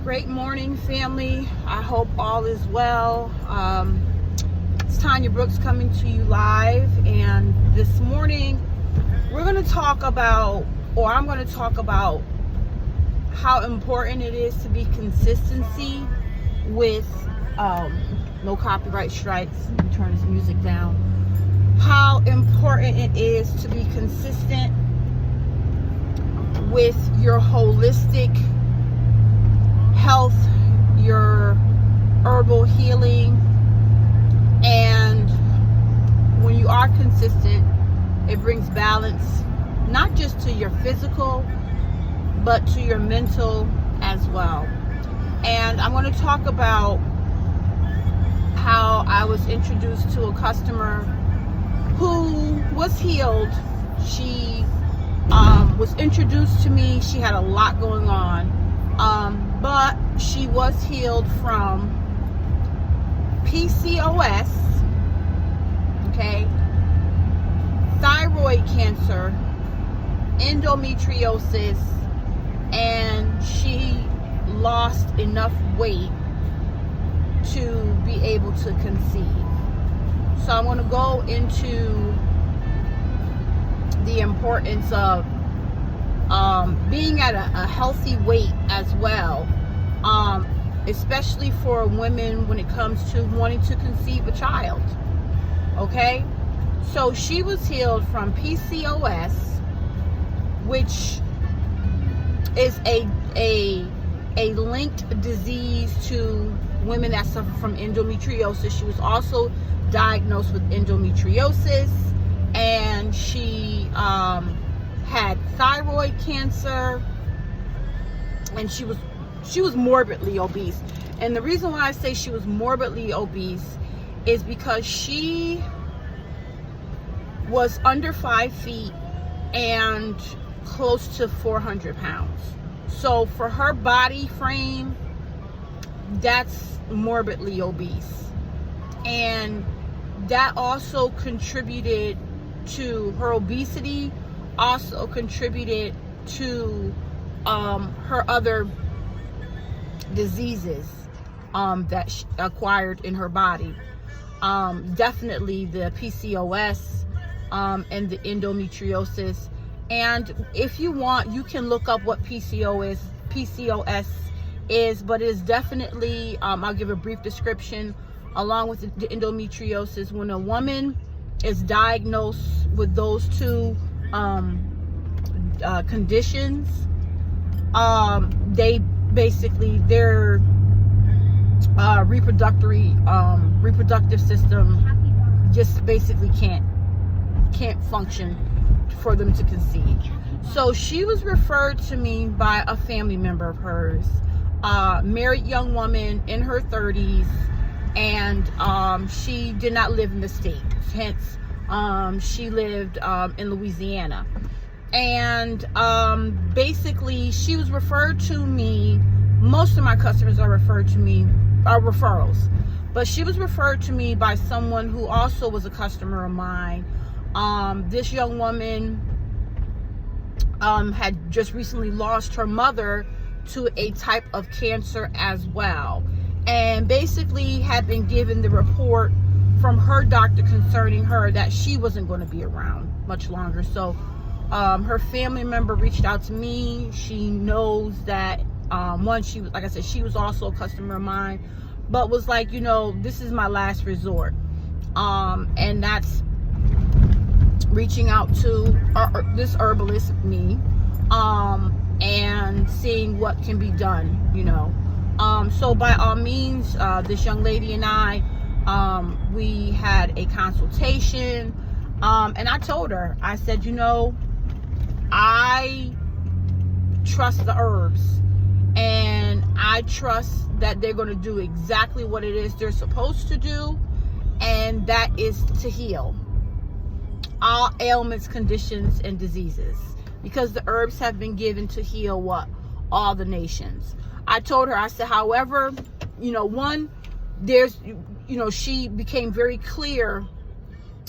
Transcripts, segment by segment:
Great morning, family. I hope all is well. It's Tanya Brooks coming to you live, and this morning we're going to talk about, or I'm going to talk about, how important it is to be consistency with no copyright strikes. Let me turn this music down. How important it is to be consistent with your holistic health, your herbal healing, and when you are consistent, it brings balance not just to your physical but to your mental as well. And I'm going to talk about how I was introduced to a customer who was healed. She was introduced to me. She had a lot going on, but she was healed from PCOS, okay, thyroid cancer, endometriosis, and she lost enough weight to be able to conceive. So I'm going to go into the importance of being at a healthy weight as well, especially for women when it comes to wanting to conceive a child. Okay, so she was healed from PCOS, which is a linked disease to women that suffer from endometriosis. She was also diagnosed with endometriosis, and she had thyroid cancer, and she was morbidly obese. And the reason why I say she was morbidly obese is because she was under 5 feet and close to 400 pounds. So for her body frame, that's morbidly obese. And that also contributed to her obesity, also contributed to her other diseases that she acquired in her body. Definitely the PCOS and the endometriosis. And if you want, you can look up what PCOS is, but it is definitely, I'll give a brief description along with the endometriosis. When a woman is diagnosed with those two conditions, they basically, their reproductive system just basically can't function for them to conceive. So she was referred to me by a family member of hers, married young woman in her 30s, and she did not live in the state. Hence, she lived in Louisiana. And basically, she was referred to me. Most of my customers are referrals, but she was referred to me by someone who also was a customer of mine. This young woman had just recently lost her mother to a type of cancer as well, and basically had been given the report from her doctor concerning her that she wasn't going to be around much longer. So her family member reached out to me. She knows that she was, like I said, she was also a customer of mine, but was like, this is my last resort, and that's reaching out to this herbalist, me, and seeing what can be done, so by all means, this young lady and I, we had a consultation, and I told her, I said, I trust the herbs, and I trust that they're going to do exactly what it is they're supposed to do, and that is to heal all ailments, conditions, and diseases, because the herbs have been given to heal what? All the nations. I told her, I said, however, she became very clear,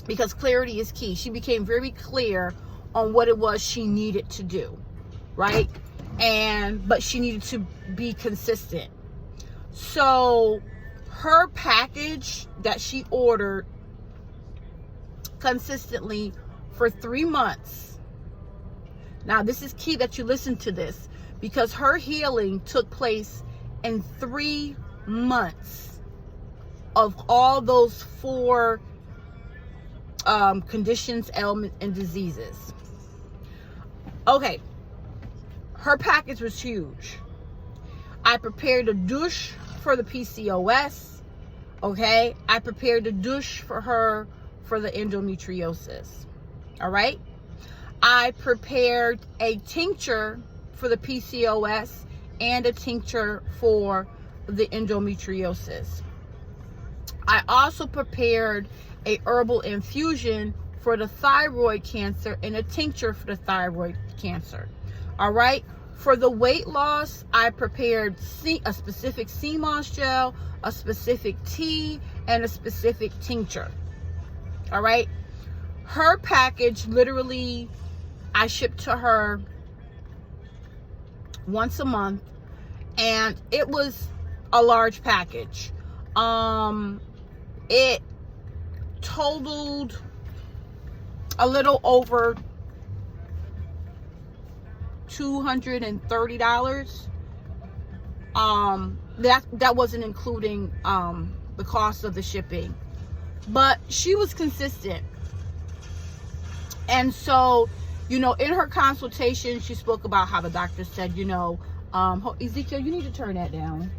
because clarity is key. She became very clear on what it was she needed to do, right? but she needed to be consistent. So her package that she ordered consistently for 3 months. Now, this is key that you listen to this, because her healing took place in 3 months of all those 4 conditions, ailments, and diseases. Okay, her package was huge. I prepared a douche for the PCOS. Okay, I prepared a douche for her for the endometriosis. All right, I prepared a tincture for the PCOS and a tincture for the endometriosis. I also prepared a herbal infusion for the thyroid cancer and a tincture for the thyroid cancer. All right. For the weight loss, I prepared a specific sea moss gel, a specific tea, and a specific tincture. All right. Her package, literally, I shipped to her once a month, and it was a large package. It totaled a little over $230. That wasn't including the cost of the shipping, but she was consistent. And so, in her consultation, she spoke about how the doctor said, Ezekiel, you need to turn that down.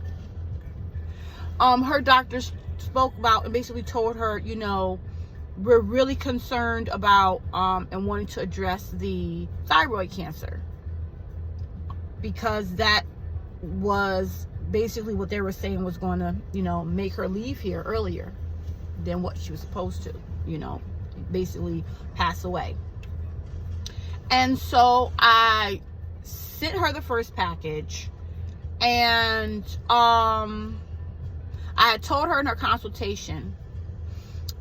Her doctor spoke about and basically told her, we're really concerned about and wanting to address the thyroid cancer, because that was basically what they were saying was going to, make her leave here earlier than what she was supposed to, basically pass away. And so I sent her the first package, and I had told her in her consultation,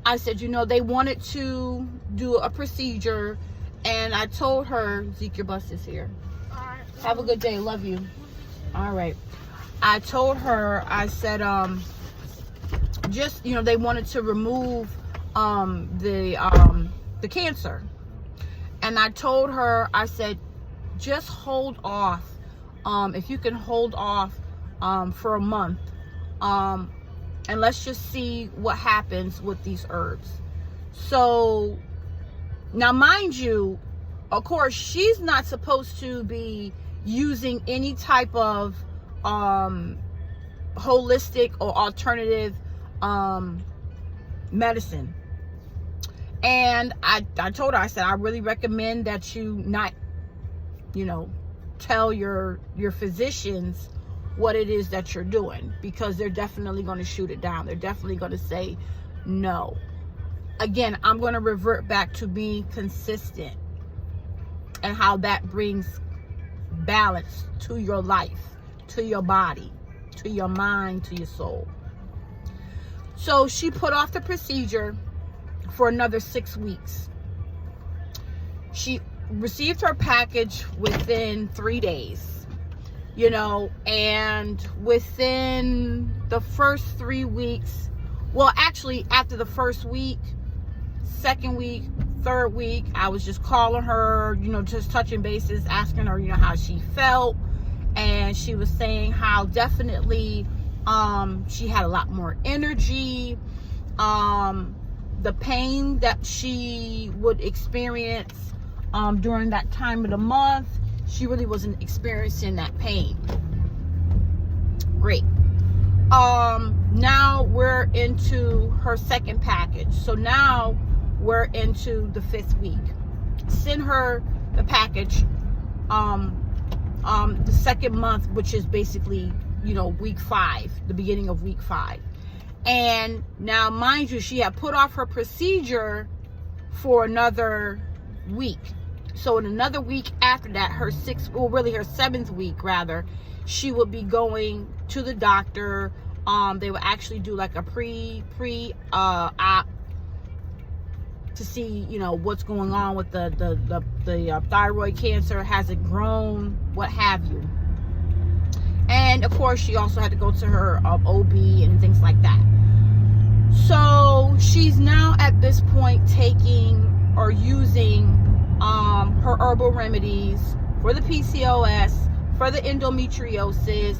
I said, they wanted to do a procedure, and I told her, Zeke, your bus is here. Have a good day. Love you. All right. I told her, I said, just, they wanted to remove the cancer. And I told her, I said, just hold off. If you can hold off for a month. And let's just see what happens with these herbs. So now, mind you, of course, she's not supposed to be using any type of holistic or alternative medicine. And I told her, I said, I really recommend that you not, tell your physicians what it is that you're doing, because they're definitely going to shoot it down. They're definitely going to say no. Again, I'm going to revert back to being consistent and how that brings balance to your life, to your body, to your mind, to your soul. So she put off the procedure for another 6 weeks. She received her package within 3 days. And within the first 3 weeks, well, actually, after the first week, second week, third week, I was just calling her, just touching bases, asking her, how she felt. And she was saying how definitely she had a lot more energy. The pain that she would experience during that time of the month, she really wasn't experiencing that pain. Great. Now we're into her second package. So now we're into the 5th week. Send her the package the second month, which is basically, week 5, the beginning of week 5. And now, mind you, she had put off her procedure for another week. So in another week after that, her 7th week rather, she would be going to the doctor. They would actually do like a pre-op to see, you know, what's going on with the thyroid cancer. Has it grown? What have you? And of course, she also had to go to her OB and things like that. So she's now at this point taking or using her herbal remedies for the PCOS, for the endometriosis,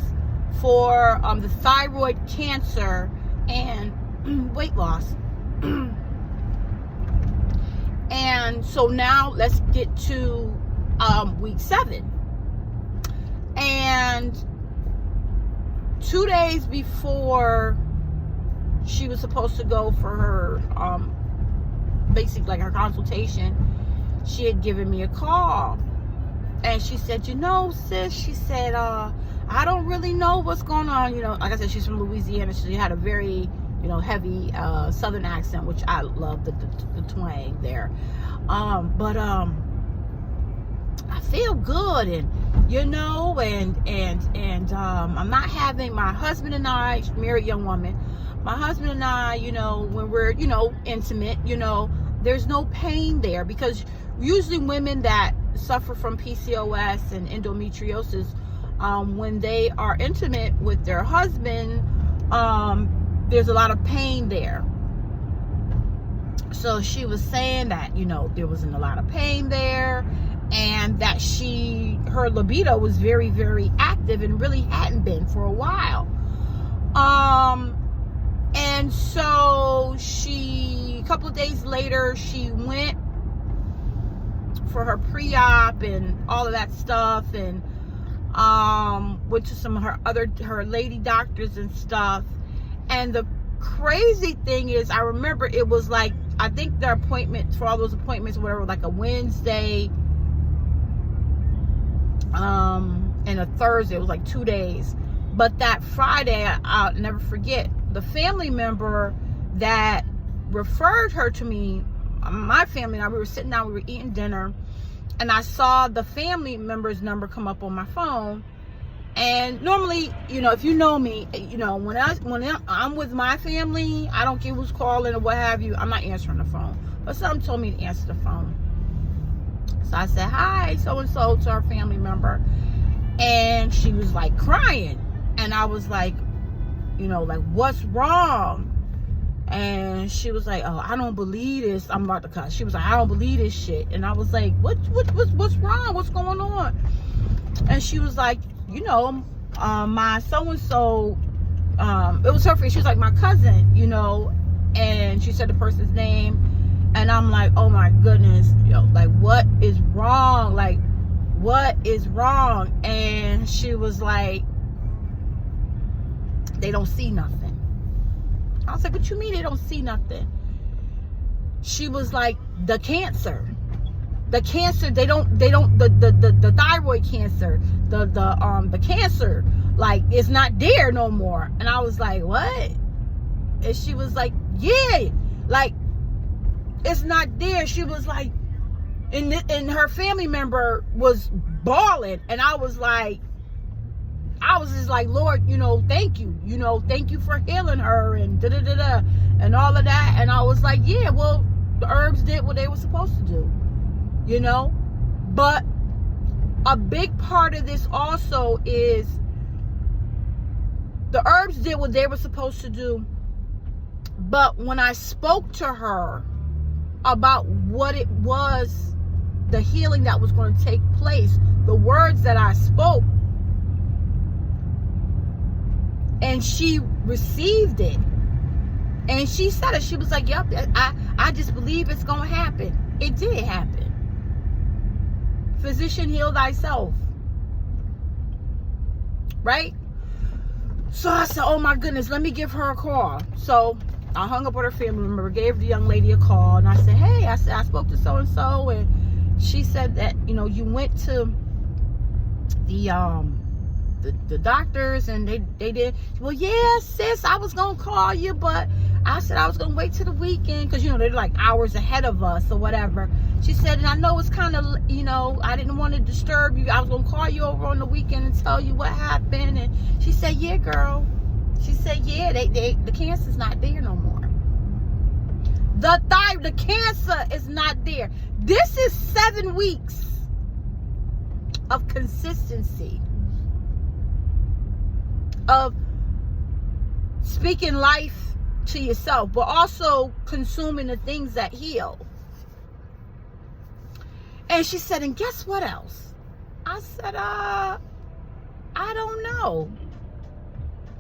for the thyroid cancer, and weight loss. And so now let's get to week 7. And 2 days before she was supposed to go for her basically like her consultation, she had given me a call, and she said, you know, sis, she said, I don't really know what's going on. You know, like I said, she's from Louisiana. She had a very, you know, heavy southern accent, which I love, the twang there. But I feel good, and you know, and I'm not having, my husband and I, married young woman, my husband and I, you know, when we're, you know, intimate, you know, there's no pain there, because usually women that suffer from PCOS and endometriosis, when they are intimate with their husband, there's a lot of pain there. So she was saying that, you know, there wasn't a lot of pain there, and that her libido was very, very active and really hadn't been for a while. And so a couple of days later, she went for her pre-op and all of that stuff, and went to some of her lady doctors and stuff. And the crazy thing is, I remember it was like, I think their appointments, for all those appointments or whatever, like a Wednesday and a Thursday. It was like 2 days. But that Friday, I'll never forget, the family member that referred her to me, my family and I, we were sitting down, we were eating dinner, and I saw the family member's number come up on my phone. And normally, you know, if you know me, you know, when I'm with my family, I don't care who's calling or what have you, I'm not answering the phone. But someone told me to answer the phone. So I said, hi, so-and-so, to our family member. And she was like crying. And I was like, you know, like, what's wrong? And she was like, oh, I don't believe this. I'm about to cuss. She was like, I don't believe this shit. And I was like, what's wrong? What's going on? And she was like, you know, my so-and-so, it was her friend. She was like, my cousin, you know, and she said the person's name. And I'm like, oh my goodness, you know, like, what is wrong? Like, what is wrong? And she was like, they don't see nothing. I was like, what you mean they don't see nothing? She was like, the cancer, the thyroid cancer, the cancer, like, it's not there no more. And I was like, what? And she was like, yeah, like, it's not there. She was like, and her family member was bawling. And I was just like, Lord, you know, thank you. You know, thank you for healing her and da-da-da-da and all of that. And I was like, yeah, well, the herbs did what they were supposed to do, you know. But a big part of this also is the herbs did what they were supposed to do. But when I spoke to her about what it was, the healing that was going to take place, the words that I spoke, and she received it, and she said it. She was like, yep, I just believe it's going to happen. It did happen. Physician, heal thyself. Right? So I said, oh my goodness, let me give her a call. So I hung up with her family member, gave the young lady a call, and I said, hey, I spoke to so-and-so, and she said that, you know, you went to the doctors, and they did. Well, yeah, sis, I was gonna call you, but I said I was gonna wait till the weekend, because, you know, they're like hours ahead of us or whatever. She said, and I know it's kind of, you know, I didn't want to disturb you. I was gonna call you over on the weekend and tell you what happened. And she said, yeah, girl. She said, yeah, the cancer's not there no more. The cancer is not there. This is 7 weeks of consistency, of speaking life to yourself, but also consuming the things that heal. And she said, and guess what else? I said, I don't know.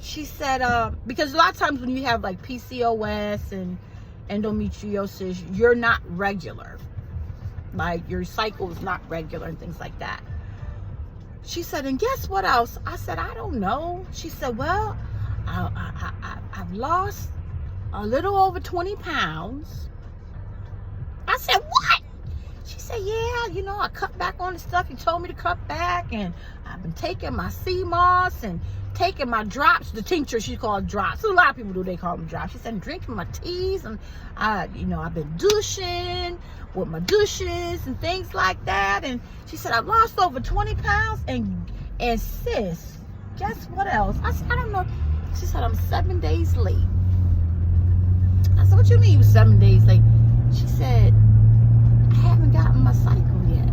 She said, because a lot of times when you have like PCOS and endometriosis, you're not regular. Like your cycle is not regular and things like that. She said, and guess what else? I said, I don't know. She said, well, I've lost a little over 20 pounds. I said, what? She said, yeah, you know, I cut back on the stuff you told me to cut back, and I've been taking my CMOS and taking my drops, the tincture she called drops. A lot of people do, they call them drops. She said, drinking my teas, and I've been douching with my douches and things like that. And she said, I've lost over 20 pounds, and sis, guess what else? I said, I don't know. She said, I'm 7 days late. I said, what you mean you 7 days late? She said, I haven't gotten my cycle yet.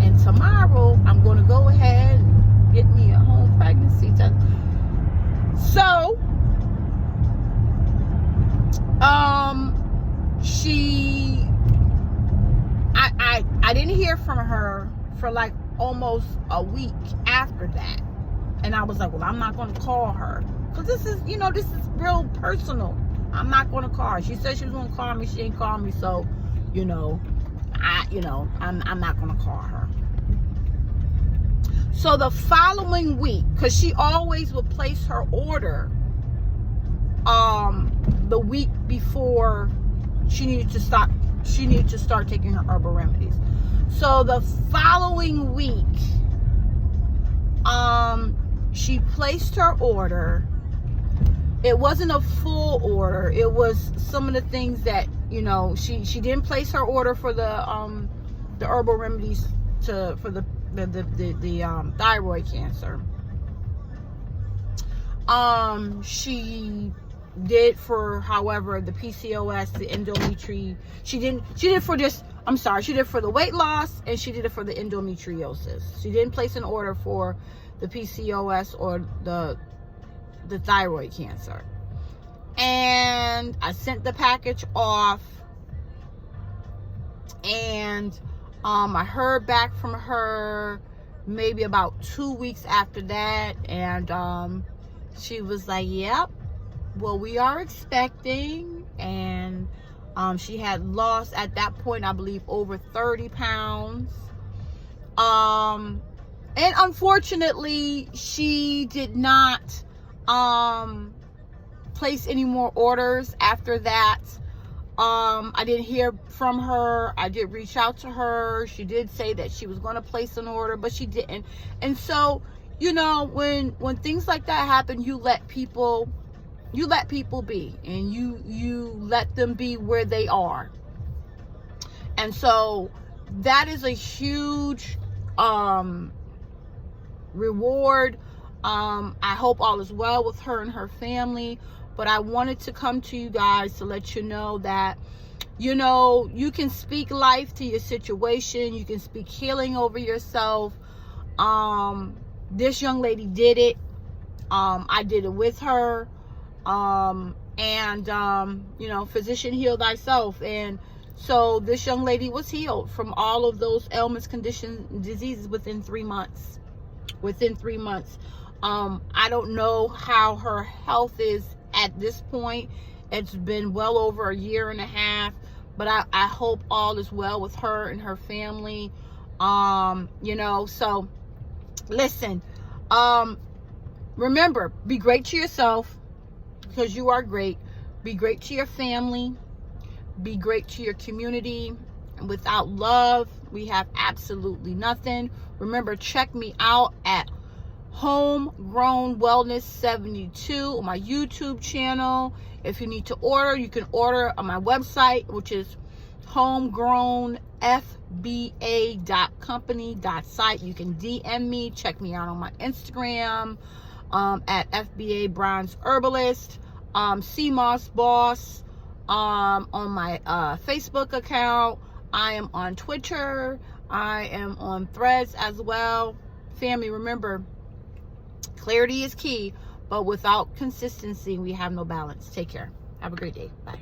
And tomorrow, I'm going to go ahead and get me a home pregnancy test. So, I didn't hear from her for like almost a week after that. And I was like, well, I'm not going to call her. Because this is real personal. I'm not going to call her. She said she was going to call me. She ain't called me. So, I'm not going to call her. So the following week, because she always would place her order the week before she needed to start taking her herbal remedies. So the following week, she placed her order. It wasn't a full order. It was some of the things that, she didn't place her order for the herbal remedies for the thyroid cancer. She did for, however, the PCOS, the endometriosis. She did for the weight loss, and she did it for the endometriosis. She didn't place an order for the PCOS or the thyroid cancer. And I sent the package off, and I heard back from her maybe about 2 weeks after that, and she was like, yep, well, we are expecting. And she had lost at that point, I believe, over 30 pounds. And unfortunately, she did not place any more orders after that. I didn't hear from her. I did reach out to her. She did say that she was going to place an order, but she didn't. And so, when things like that happen, you let people be, and you let them be where they are. And so that is a huge reward. I hope all is well with her and her family. But I wanted to come to you guys to let you know that, you can speak life to your situation. You can speak healing over yourself. This young lady did it. I did it with her. Physician heal thyself. And so this young lady was healed from all of those ailments, conditions, diseases within 3 months. I don't know how her health is at this point. It's been well over a year and a half, but I hope all is well with her and her family. So listen, remember, be great to yourself, because you are great. Be great to your family. Be great to your community. And without love, we have absolutely nothing. Remember, check me out at HomeGrownWellness72 on my YouTube channel. If you need to order, you can order on my website, which is homegrownfba.company.site. You can DM me, check me out on my Instagram at FBA Bronze Herbalist, CMOS Boss, on my Facebook account. I am on Twitter. I am on Threads as well. Family, remember, clarity is key, but without consistency, we have no balance. Take care. Have a great day. Bye.